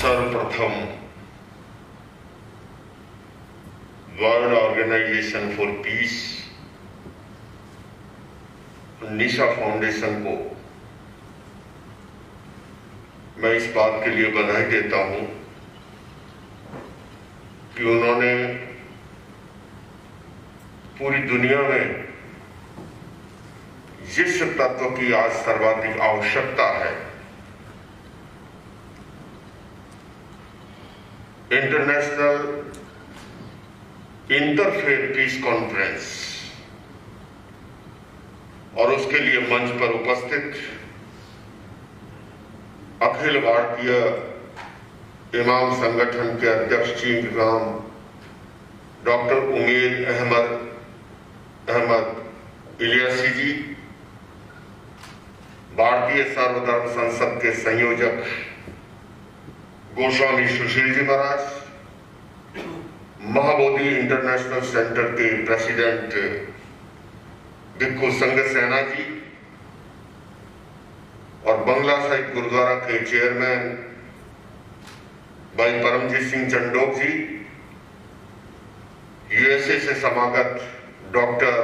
सर्वप्रथम world organisation for peace Nisha foundation को मैं इस बात के लिए बधाई देता हूं कि उन्होंने पूरी दुनिया में जिस तत्व की आज सर्वाधिक आवश्यकता है, इंटरनेशनल इंटरफेथ पीस कॉन्फ्रेंस, और उसके लिए मंच पर उपस्थित अखिल भारतीय इमाम संगठन के अध्यक्ष चीफ इमाम डॉक्टर उमेर अहमद इलियासी जी, भारतीय सर्वधर्म संसद के संयोजक गोस्वामी सुशील जी महाराज, महाबोधि इंटरनेशनल सेंटर के प्रेसिडेंट भिक्खु संघ सेना जी और बंगला साहिब गुरुद्वारा के चेयरमैन भाई परमजीत सिंह चंडोक जी, यूएसए से समागत डॉक्टर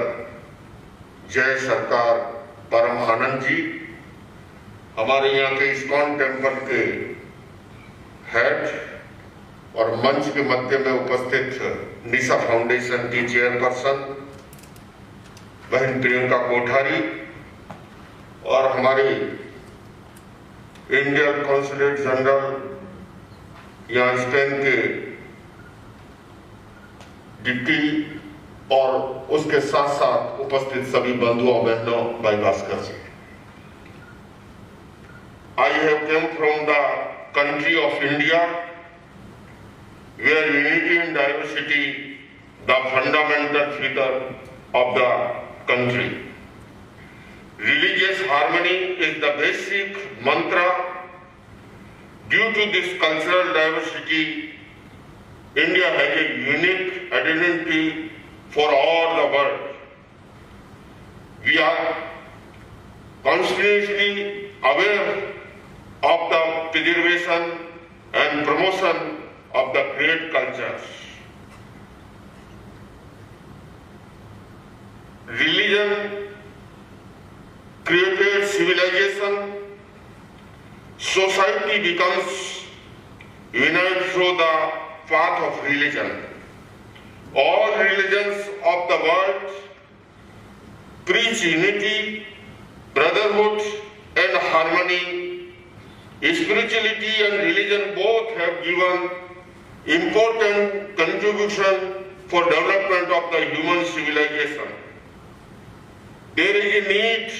जय सरकार परम आनंद जी, हमारे यहाँ के इस्कॉन टेम्पल के हेड और मंच के मध्य में उपस्थित निशा फाउंडेशन की चेयरपर्सन बहन प्रियंका कोठारी और हमारे इंडियन कॉन्सुलेट जनरल यहाँ स्पेन के डिप्टी और उसके साथ साथ उपस्थित सभी बंधुओं बहनों, भाई भास्कर जी। I have come from the country of India, where unity and diversity the fundamental feature of the country. Religious harmony is the basic mantra. Due to this cultural diversity, India has a unique identity for all the world. We are constantly aware of the preservation and promotion of the great cultures. Religion created civilization. Society becomes united through the path of religion. All religions of the world preach unity, brotherhood, and harmony. Spirituality and religion both have given important contribution for development of the human civilization. There is a need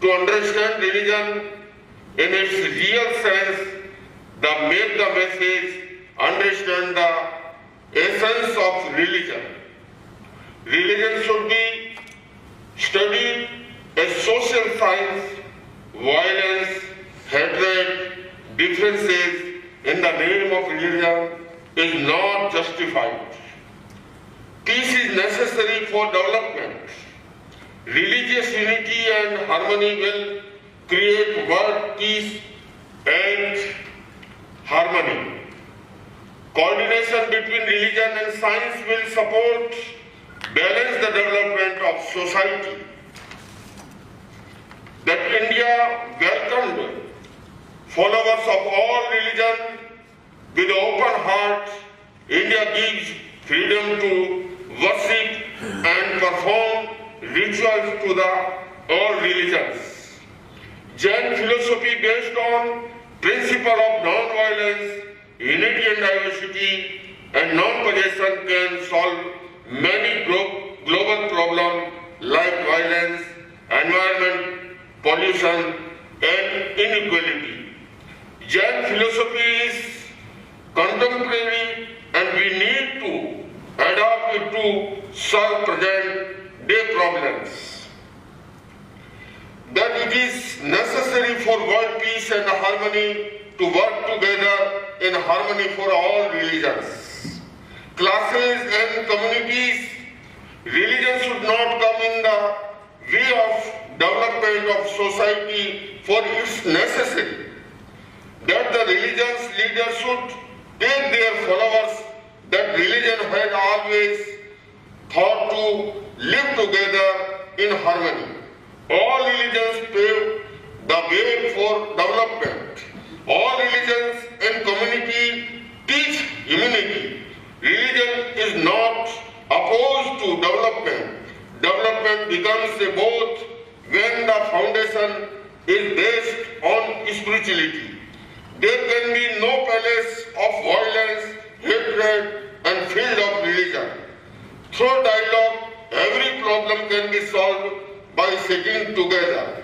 to understand religion in its real sense, that make the message understand the essence of religion. Religion should be studied as social science. Violence, hatred, differences in the name of religion is not justified. Peace is necessary for development. Religious unity and harmony will create world peace and harmony. Coordination between religion and science will support, balance the development of society. That India welcomed followers of all religion with open heart. India gives freedom to worship and perform rituals to the all religions. Jain philosophy based on principle of non-violence, unity and diversity, and non-possession can solve many global problems like violence, environment, pollution, and inequality. Jain philosophy is contemporary and we need to adapt it to solve present day problems. That it is necessary for world peace and harmony to work together in harmony for all religions, classes and communities. Religion should not come in the way of development of society, for it's necessary. that the religion's leaders should take their followers that religion had always thought to live together in harmony. All religions pave the way for development. All religions and community teach humanity. Religion is not opposed to development. Development becomes a both when the foundation is based on spirituality. There can be no palace of violence, hatred, and field of religion. Through dialogue, every problem can be solved by sitting together.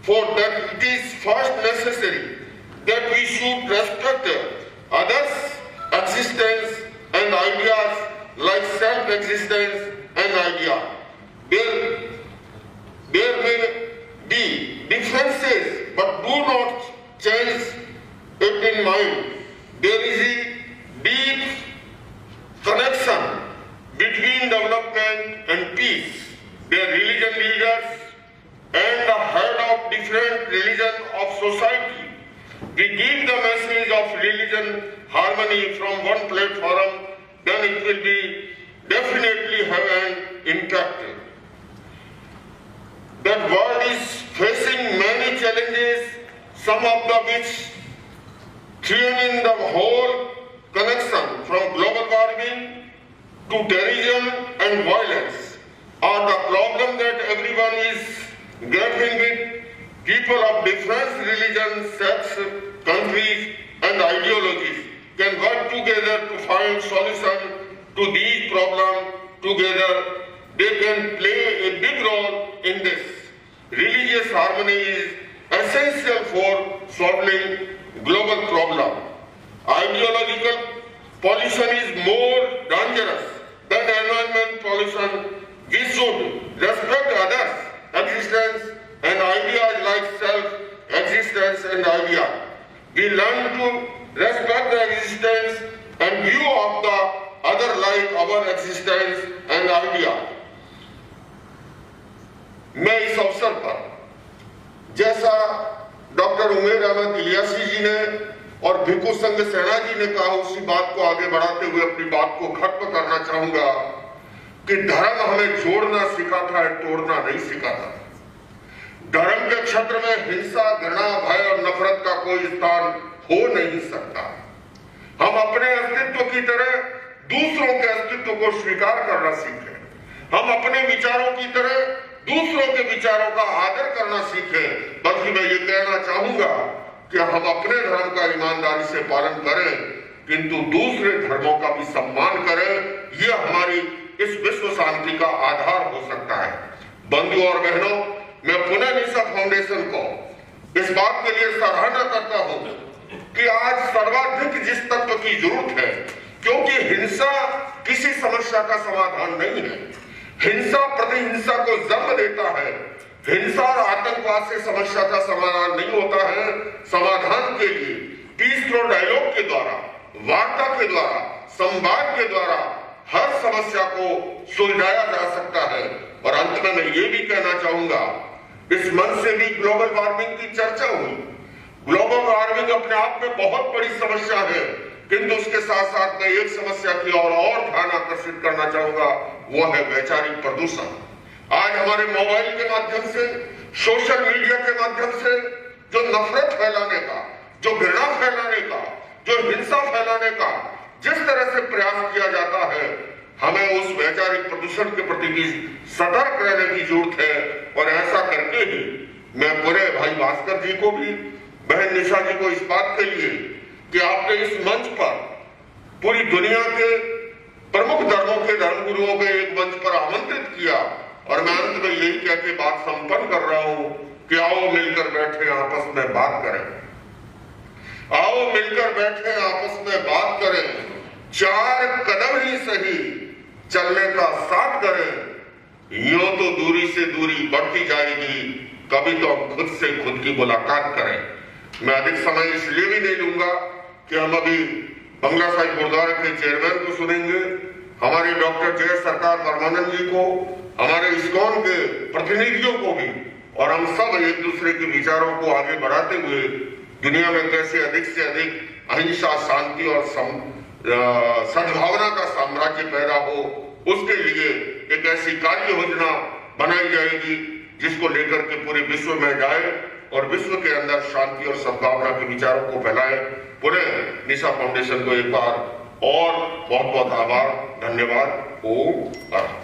For that it is first necessary that we should respect others' existence and ideas like self-existence and idea. There may be differences, but do not change it in mind. There is a deep connection between development and peace. The religion leaders and the head of different religion of society. We give the message of religion harmony from one platform, then it will be definitely have an impact. That world is facing many challenges, some of the which threaten the whole connection from global warming to terrorism and violence are the problem that everyone is grappling with. People of different religions, sects, countries and ideologies can work together to find solution to these problems together. They can play a big role in this. Religious harmony is essential for solving global problem. Ideological pollution is more dangerous than environment pollution. We should respect others' existence and ideas like self-existence and idea. We learn to respect the existence and view of the other like our existence and idea. मैं इस अवसर पर जैसा doctor उमेर अहमद इलियासी जी ने और भिक्खु संघ सेना जी ने कहा उसी बात को आगे बढ़ाते हुए अपनी बात को खत्म करना चाहूंगा कि धर्म हमें जोड़ना सिखाता है, तोड़ना नहीं सिखाता। धर्म के क्षेत्र में हिंसा, घृणा, भय और नफरत का कोई स्थान हो नहीं सकता। हम अपने अस्तित्व की तरह दूसरों के अस्तित्व को स्वीकार करना सीखें। हम अपने विचारों की तरह दूसरों के विचारों का आदर करना सीखें। बल्कि मैं ये कहना चाहूंगा कि हम अपने धर्म का ईमानदारी से पालन करें, किंतु दूसरे धर्मों का भी सम्मान करें। ये हमारी इस विश्व शांति का आधार हो सकता है। बंधुओं और बहनों, मैं पुनः निशा फाउंडेशन को इस बात के लिए सराहना करता हूं कि आज सर्वाधिक जिस तत्व की जरूरत है, क्योंकि हिंसा किसी समस्या का समाधान नहीं है। हिंसा प्रतिहिंसा को जन्म देता है। हिंसा और आतंकवाद से समस्या का समाधान नहीं होता है। समाधान के लिए पीस थ्रू डायलॉग के द्वारा, वार्ता के द्वारा, संवाद के द्वारा हर समस्या को सुलझाया जा सकता है। और अंत में मैं ये भी कहना चाहूंगा, इस मंच से भी ग्लोबल वार्मिंग की चर्चा हुई। ग्लोबल वार्मिंग अपने आप में बहुत बड़ी समस्या है, किंतु उसके साथ साथ मैं एक समस्या की और ध्यान आकर्षित करना चाहूंगा, वो है वैचारिक प्रदूषण। आज हमारे मोबाइल के माध्यम से, सोशल मीडिया के माध्यम से जो नफरत फैलाने का, जो घृणा फैलाने का, जो हिंसा फैलाने का जिस तरह से प्रयास किया जाता है, हमें उस वैचारिक प्रदूषण के प्रति भी सतर्क रहने की जरूरत है। और ऐसा करके ही मैं पूरे भाई भास्कर जी को भी, बहन निशा जी को इस बात के लिए कि आपने इस मंच पर पूरी दुनिया के प्रमुख धर्मों के धर्मगुरुओं को एक मंच पर आमंत्रित किया। और मैं अंत में यही कह के बात संपन्न कर रहा हूं कि आओ मिलकर बैठे आपस में बात करें। आओ मिलकर बैठे आपस में बात करें। 4 कदम ही सही चलने का साथ करें। यूं तो दूरी से दूरी बढ़ती जाएगी, कभी तो हम खुद से खुद की मुलाकात करें। मैं अधिक समय इसलिए भी नहीं लूंगा कि हम अभी बंगला साहिब गुरुद्वारा के चेयरमैन को सुनेंगे, हमारे डॉक्टर जय सरकार परमानंद जी को, हमारे इस्कॉन के प्रतिनिधियों को भी, और हम सब एक दूसरे के विचारों को आगे बढ़ाते हुए दुनिया में कैसे अधिक से अधिक अहिंसा, शांति और सद्भावना का साम्राज्य पैदा हो, उसके लिए एक ऐसी कार्य योजना बनाई जाएगी जिसको लेकर के पूरे विश्व में जाए और विश्व के अंदर शांति और सद्भावना के विचारों को फैलाए। पुनः निशा फाउंडेशन को एक बार और बहुत बहुत आभार, धन्यवाद। ओम।